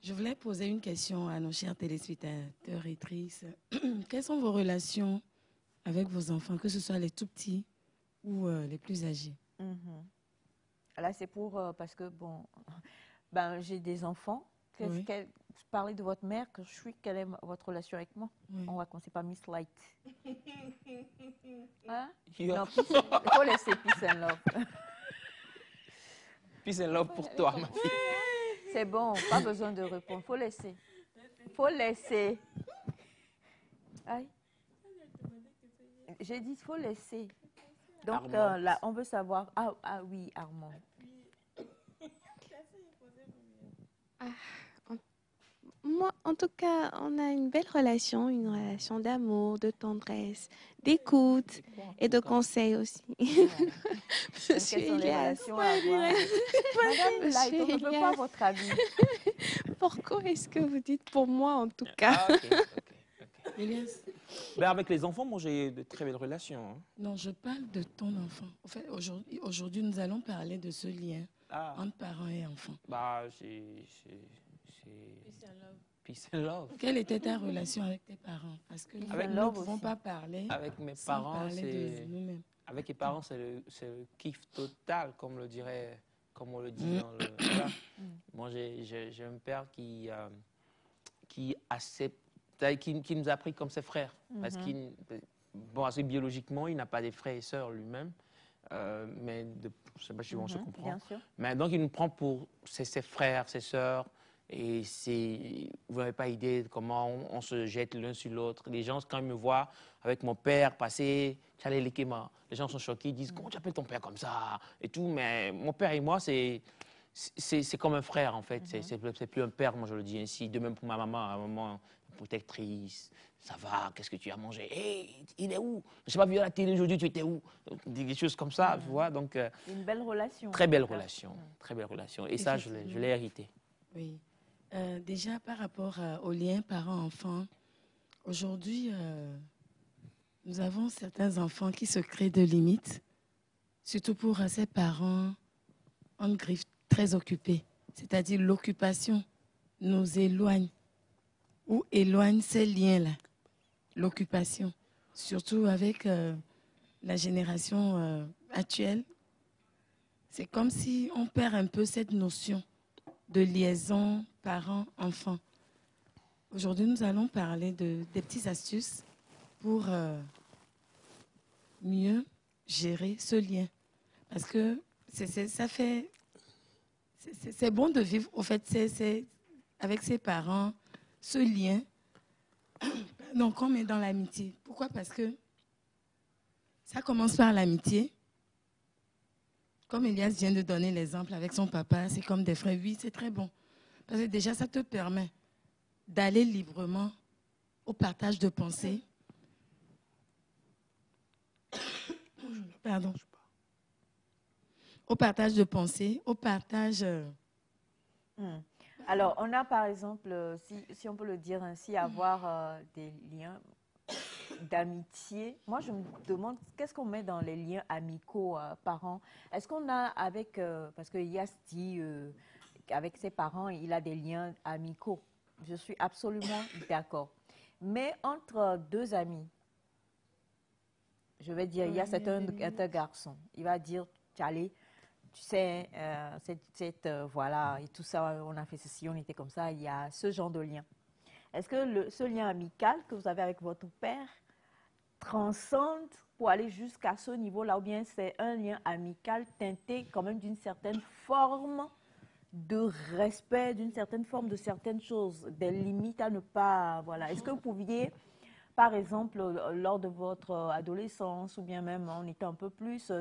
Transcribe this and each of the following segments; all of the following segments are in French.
Je voulais poser une question à nos chers téléspectateurs et trices. Quelles sont vos relations avec vos enfants, que ce soit les tout petits ou les plus âgés? Là, c'est pour, parce que, bon, ben, j'ai des enfants. Oui. Parlez de votre mère, que je suis, quelle est votre relation avec moi? Oui. On va commencer par Miss Light. Hein? Yeah. Non, il faut laisser peace and love. Peace and love pour toi, ma fille. C'est bon, pas besoin de répondre. Faut laisser. Faut laisser. Aïe. J'ai dit, il faut laisser. Donc, là, on veut savoir. Ah oui, Armand. Moi, en tout cas, on a une belle relation, une relation d'amour, de tendresse, d'écoute et de conseils aussi. Quelles sont les relations à avoir? Madame Light, on ne veut pas votre avis. Pourquoi est-ce que vous dites pour moi, en tout cas? Ah, ok. Elias? Ben, avec les enfants, moi, j'ai de très belles relations. Hein. Non, je parle de ton enfant. En fait, aujourd'hui, nous allons parler de ce lien entre parents et enfants. Bah, Peace and love. Quelle était ta relation avec tes parents? Parce que nous ne pouvons pas parler avec mes sans parents, parler de nous-mêmes. Avec les parents, c'est le kiff total, comme on le dit dans le... Voilà. Moi, j'ai un père qui accepte, qui nous a pris comme ses frères. Parce que biologiquement, il n'a pas des frères et sœurs lui-même. Mais je ne sais pas si on se comprend. Bien sûr. Mais donc, il nous prend pour ses frères, ses sœurs. Et vous n'avez pas idée de comment on se jette l'un sur l'autre. Les gens, quand ils me voient avec mon père passer, Tchalé Lekema, les gens sont choqués, ils disent comment tu appelles ton père comme ça et tout. Mais mon père et moi, c'est comme un frère en fait. C'est plus un père, moi je le dis ainsi. De même pour ma maman protectrice. Ça va, qu'est-ce que tu as mangé? Hey, il est où? Je n'ai pas vu à la télé aujourd'hui, tu étais où? Des choses comme ça, tu vois. Donc, une belle relation. Très belle relation, très belle relation. Et ça, je l'ai hérité. Oui. Déjà, par rapport au lien parents-enfants, aujourd'hui, nous avons certains enfants qui se créent de limites, surtout pour ces parents en griffe très occupés. C'est-à-dire l'occupation nous éloigne ou éloigne ces liens-là. L'occupation, surtout avec la génération actuelle, c'est comme si on perd un peu cette notion de liaison parents-enfants. Aujourd'hui, nous allons parler des petites astuces pour mieux gérer ce lien. Parce que c'est bon de vivre, au fait, avec ses parents, ce lien. Donc, on est dans l'amitié. Pourquoi? Parce que ça commence par l'amitié. Comme Elias vient de donner l'exemple avec son papa, c'est comme des frères. Oui, c'est très bon. Parce que déjà, ça te permet d'aller librement au partage de pensées. Pardon. Au partage de pensées, au partage... Alors, on a par exemple, si on peut le dire ainsi, avoir des liens d'amitié. Moi, je me demande, qu'est-ce qu'on met dans les liens amicaux parents? Est-ce qu'on a avec, parce que Yas dit qu'avec ses parents, il a des liens amicaux. Je suis absolument d'accord. Mais entre deux amis, je vais dire, Yas est un garçon. Il va dire, allez, tu sais, voilà, et tout ça, on a fait ceci, on était comme ça, il y a ce genre de lien. Est-ce que ce lien amical que vous avez avec votre père transcende pour aller jusqu'à ce niveau-là, ou bien c'est un lien amical teinté quand même d'une certaine forme de respect, d'une certaine forme de certaines choses, des limites à ne pas... Voilà. Est-ce que vous pouviez, par exemple, lors de votre adolescence, ou bien même en étant un peu plus,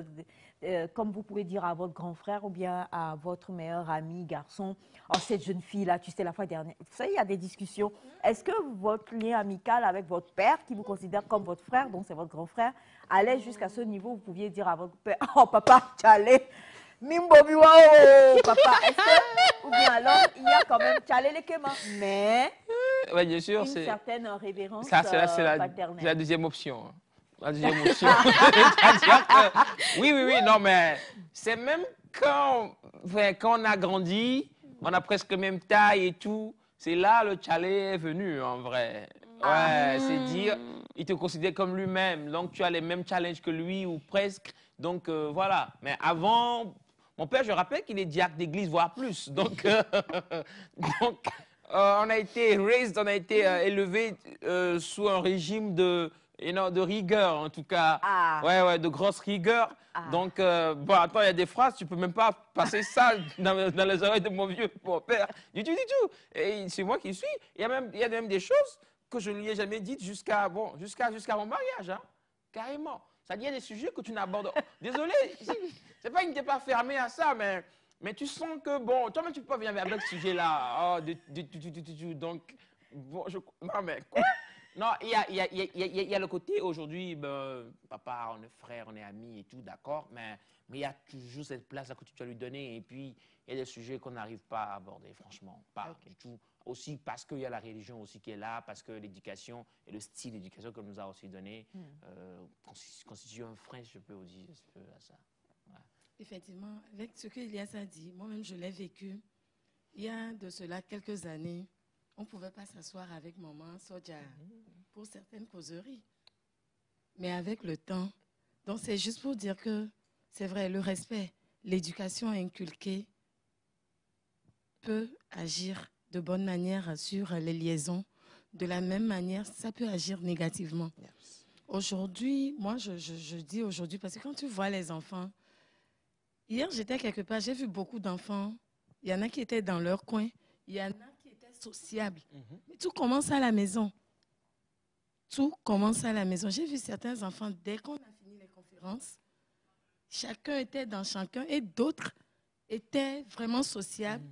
comme vous pouvez dire à votre grand frère, ou bien à votre meilleur ami, garçon, oh, cette jeune fille-là, tu sais, la fois dernière, vous savez, il y a des discussions. Est-ce que votre lien amical avec votre père, qui vous considère comme votre frère, donc c'est votre grand frère, allait jusqu'à ce niveau, vous pouviez dire à votre père, oh papa, tu allais, Mimbobi, wow, papa, est-ce que, ou bien alors, il y a quand même, tu allais les quémans, mais... Ouais, bien sûr, une certaine révérence paternelle. paternelle. C'est la deuxième option. La deuxième option. C'est-à-dire que, oui, non, mais c'est même quand on a grandi, on a presque la même taille et tout, c'est là le chalet est venu, en vrai. Ouais, c'est dire, il te considère comme lui-même. Donc, tu as les mêmes challenges que lui, ou presque. Donc, voilà. Mais avant, mon père, je rappelle qu'il est diacre d'église, voire plus. Donc, donc on a été raised, on a été élevé sous un régime de rigueur, en tout cas. Ah. Ouais, de grosse rigueur. Ah. Donc, bon, attends, il y a des phrases, tu peux même pas passer ça dans les oreilles de mon vieux, mon père. Du tout. Et c'est moi qui suis. Il y a même des choses que je ne lui ai jamais dites jusqu'à mon mariage, hein, carrément. C'est-à-dire, il y a des sujets que tu n'abordes. Désolé, c'est pas qu'il n'était pas fermé à ça, mais tu sens que, bon, toi-même, tu peux pas venir avec ce sujet-là. Oh, donc, bon, non, mais quoi? Non, il y a le côté, aujourd'hui, ben, papa, on est frères, on est amis et tout, d'accord, mais il y a toujours cette place-là que tu dois lui donner. Et puis, il y a des sujets qu'on n'arrive pas à aborder, franchement, pas du tout. Aussi parce qu'il y a la religion aussi qui est là, parce que l'éducation et le style d'éducation qu'on nous a aussi donné constitue un frein, je peux vous dire, à ça. Ouais. Effectivement, avec ce que Elias a dit, moi-même je l'ai vécu. Il y a de cela quelques années, on ne pouvait pas s'asseoir avec maman, Soja, pour certaines causeries. Mais avec le temps, donc c'est juste pour dire que c'est vrai, le respect, l'éducation inculquée peut agir de bonne manière sur les liaisons. De la même manière, ça peut agir négativement. Yes. Aujourd'hui, moi je dis aujourd'hui, parce que quand tu vois les enfants, hier j'étais quelque part, j'ai vu beaucoup d'enfants, il y en a qui étaient dans leur coin, il y en a qui étaient sociables. Mais tout commence à la maison. Tout commence à la maison. J'ai vu certains enfants, dès qu'on a fini les conférences, chacun était dans chacun et d'autres étaient vraiment sociables.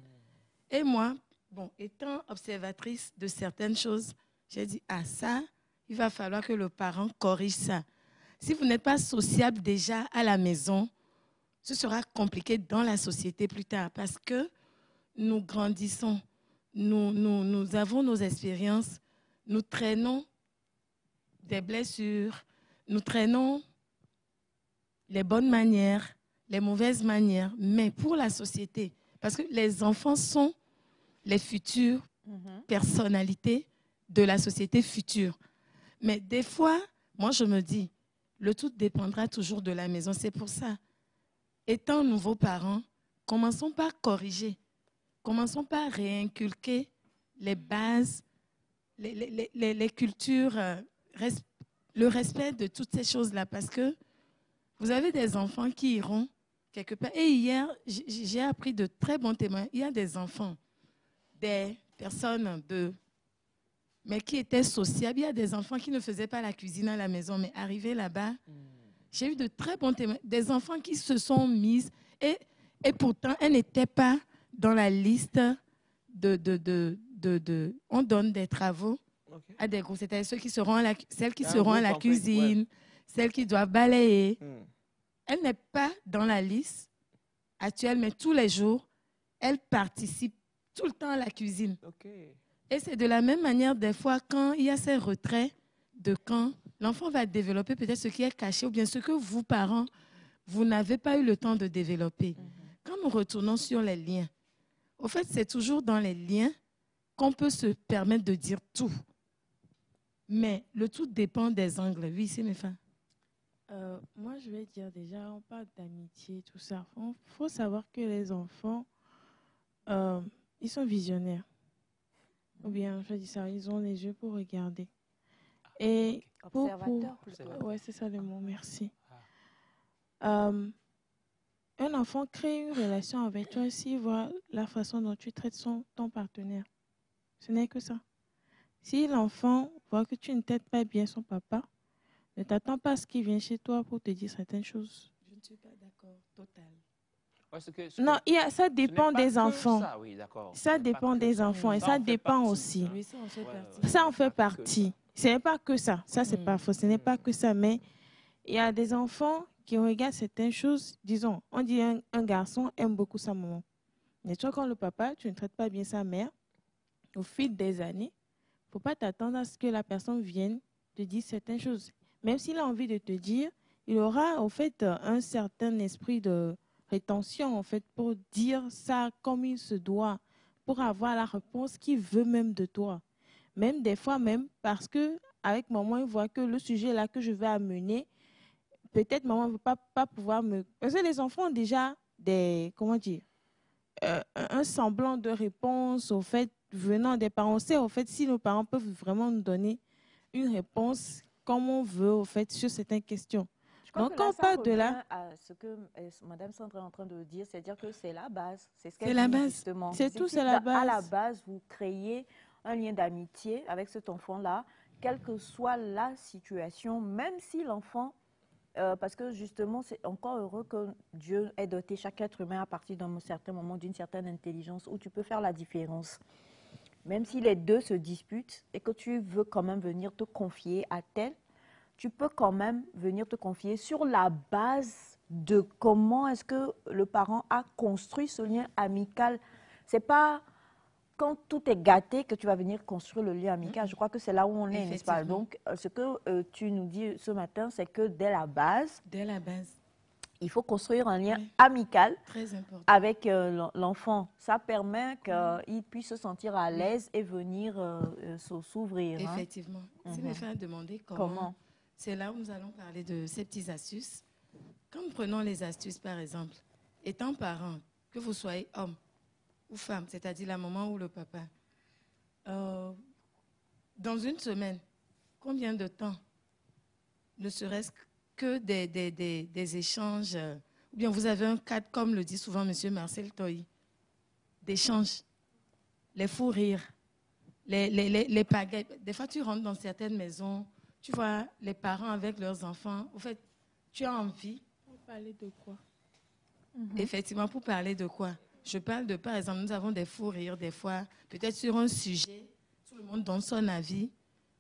Et moi, bon, étant observatrice de certaines choses, j'ai dit, ah ça, il va falloir que le parent corrige ça. Si vous n'êtes pas sociable déjà à la maison, ce sera compliqué dans la société plus tard parce que nous grandissons, nous avons nos expériences, nous traînons des blessures, nous traînons les bonnes manières, les mauvaises manières, mais pour la société, parce que les enfants sont les futures personnalités de la société future. Mais des fois, moi je me dis, le tout dépendra toujours de la maison. C'est pour ça, étant nouveaux parents, commençons par corriger, commençons par réinculquer les bases, les cultures, le respect de toutes ces choses-là. Parce que vous avez des enfants qui iront quelque part. Et hier, j'ai appris de très bons témoins. Il y a des enfants, des personnes mais qui étaient sociables. Il y a des enfants qui ne faisaient pas la cuisine à la maison, mais arrivés là-bas, j'ai eu de très bons témoins. Des enfants qui se sont mises et pourtant, elles n'étaient pas dans la liste on donne des travaux à des groupes. C'est-à-dire celles qui seront à la cuisine, celles qui doivent balayer. Elle n'est pas dans la liste actuelle, mais tous les jours, elle participe tout le temps à la cuisine. Et c'est de la même manière, des fois, quand il y a ces retraits de camp, l'enfant va développer peut-être ce qui est caché ou bien ce que vous, parents, vous n'avez pas eu le temps de développer. Quand nous retournons sur les liens, au fait, c'est toujours dans les liens qu'on peut se permettre de dire tout. Mais le tout dépend des angles. Oui, c'est mes fins. Moi, je vais dire déjà, on parle d'amitié, tout ça. Il faut savoir que les enfants, ils sont visionnaires. Ou bien, je dis ça, ils ont les yeux pour regarder. Et observateur plutôt. Ouais, c'est ça le mot, merci. Un enfant crée une relation avec toi s'il voit la façon dont tu traites ton partenaire. Ce n'est que ça. Si l'enfant voit que tu ne traites pas bien son papa, ne t'attends pas à ce qu'il vienne chez toi pour te dire certaines choses. Je ne suis pas d'accord, total. Non, ça dépend des enfants. Ça, oui, ça dépend des enfants et ça dépend aussi. Oui, ça en fait partie. Ça en fait partie. Ce n'est pas que ça. Ça, c'est pas faux. Ce n'est pas que ça. Mais il y a des enfants qui regardent certaines choses. Disons, on dit un garçon aime beaucoup sa maman. Mais toi, quand le papa, tu ne traites pas bien sa mère, au fil des années, il ne faut pas t'attendre à ce que la personne vienne te dire certaines choses. Même s'il a envie de te dire, il aura en fait un certain esprit de rétention en fait pour dire ça comme il se doit. pour avoir la réponse qu'il veut même de toi. Même des fois, même parce que avec maman, il voit que le sujet là que je vais amener, peut-être maman ne va pas pouvoir me... Parce que les enfants ont déjà des, comment dire, un semblant de réponse au fait, venant des parents. On sait au fait si nos parents peuvent vraiment nous donner une réponse comme on veut au fait sur certaines questions. Je crois Donc que quand là, on ça parle de revient là, à ce que Madame Sandra est en train de dire, c'est-à-dire que c'est la base. C'est ce C'est qu'elle la dit base. justement. c'est tout, Si c'est la à la base. base, vous créez un lien d'amitié avec cet enfant-là, quelle que soit la situation, même si l'enfant, parce que justement, c'est encore heureux que Dieu ait doté chaque être humain à partir d'un certain moment d'une certaine intelligence où tu peux faire la différence. Même si les deux se disputent et que tu veux quand même venir te confier à tel, tu peux quand même venir te confier sur la base de comment est-ce que le parent a construit ce lien amical. C'est pas quand tout est gâté que tu vas venir construire le lien amical. Je crois que c'est là où on est, n'est-ce pas? Effectivement. Donc, ce que tu nous dis ce matin, c'est que dès la base, Dès la base, il faut construire un lien Oui. amical très important. avec l'enfant. Ça permet qu'il puisse se sentir à l'aise et venir s'ouvrir. Hein. Effectivement. Si mes frères demandaient Comment? c'est là où nous allons parler de ces petites astuces. Quand nous prenons les astuces, par exemple, étant parent, que vous soyez homme ou femme, c'est-à-dire la maman ou le papa, dans une semaine, combien de temps, ne serait-ce que des échanges, ou bien vous avez un cadre, comme le dit souvent M. Marcel Toy, d'échanges, les fous rires, les pagailles. Des fois, tu rentres dans certaines maisons, tu vois les parents avec leurs enfants. En fait, tu as envie. On parlait de quoi? Effectivement, pour parler de quoi? Je parle de, par exemple, nous avons des fous rires, des fois, peut-être sur un sujet, tout le monde donne son avis.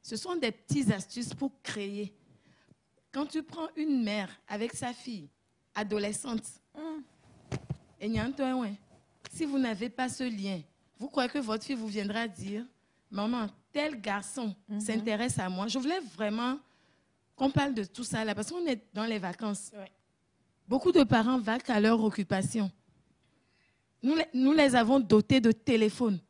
Ce sont des petites astuces pour créer. Quand tu prends une mère avec sa fille, adolescente, et si vous n'avez pas ce lien, vous croyez que votre fille vous viendra dire, maman, tel garçon s'intéresse à moi. Je voulais vraiment qu'on parle de tout ça là, parce qu'on est dans les vacances. Ouais. Beaucoup de parents vaquent à leur occupation. Nous les avons dotés de téléphones.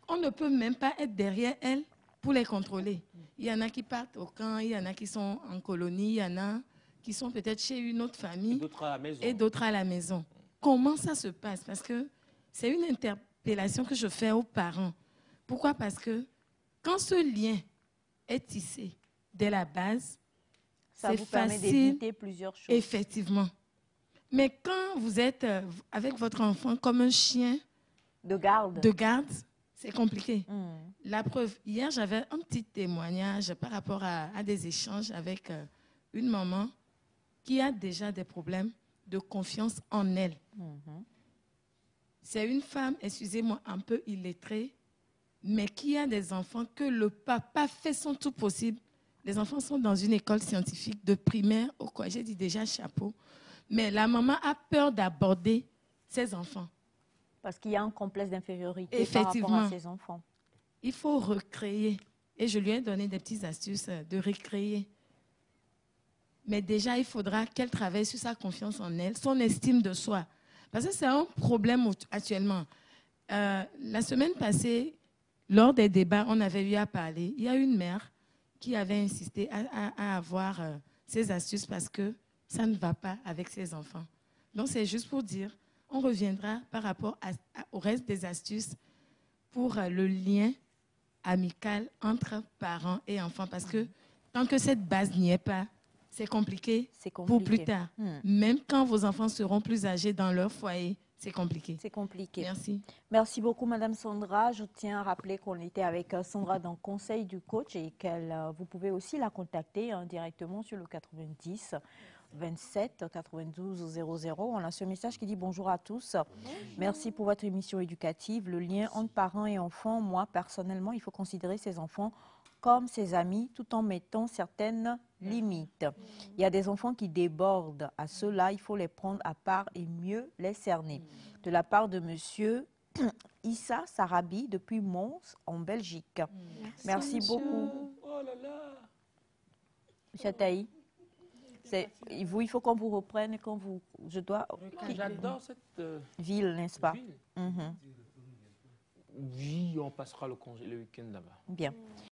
On ne peut même pas être derrière elles pour les contrôler. Il y en a qui partent au camp, il y en a qui sont en colonie, il y en a qui sont peut-être chez une autre famille D'autres à la maison. et d'autres à la maison. Comment ça se passe? Parce que c'est une interpellation que je fais aux parents. Pourquoi? Parce que quand ce lien est tissé dès la base, Ça c'est vous permet facile, d'éviter plusieurs choses. effectivement. Mais quand vous êtes avec votre enfant comme un chien De garde. de garde, c'est compliqué. Mm. La preuve, hier, j'avais un petit témoignage par rapport à des échanges avec une maman qui a déjà des problèmes de confiance en elle. Mhm. C'est une femme, excusez-moi, un peu illettrée, mais qui a des enfants que le papa fait son tout possible. Les enfants sont dans une école scientifique de primaire au collège. J'ai dit déjà chapeau. Mais la maman a peur d'aborder ses enfants. Parce qu'il y a un complexe d'infériorité par Effectivement. rapport à ses enfants. Il faut recréer. Et je lui ai donné des petites astuces de recréer. Mais déjà, il faudra qu'elle travaille sur sa confiance en elle, son estime de soi. Parce que c'est un problème actuellement. La semaine passée, lors des débats, on avait eu à parler. Il y a une mère qui avait insisté à avoir ces astuces parce que ça ne va pas avec ses enfants. Donc, c'est juste pour dire, on reviendra par rapport au reste des astuces pour le lien amical entre parents et enfants. Parce que tant que cette base n'y est pas, c'est compliqué C'est pour compliqué. plus tard. Hmm. Même quand vos enfants seront plus âgés dans leur foyer, c'est compliqué. C'est compliqué. Merci. Merci beaucoup, Madame Sandra. Je tiens à rappeler qu'on était avec Sandra dans Conseil du coach et vous pouvez aussi la contacter directement sur le 90 27 92 00. On a ce message qui dit bonjour à tous. Merci pour votre émission éducative. Le lien entre parents et enfants, moi, personnellement, il faut considérer ces enfants comme ses amis tout en mettant certaines limites. Il y a des enfants qui débordent. À ceux-là, il faut les prendre à part et mieux les cerner. De la part de monsieur Issa Sarabi depuis Mons en Belgique. Merci monsieur. beaucoup. Oh là là. Monsieur Taï. Vous, il faut qu'on vous reprenne et qu'on vous... Je dois... J'adore cette ville, n'est-ce pas? ville. Mhm. Oui, on passera le week-end là-bas. Bien.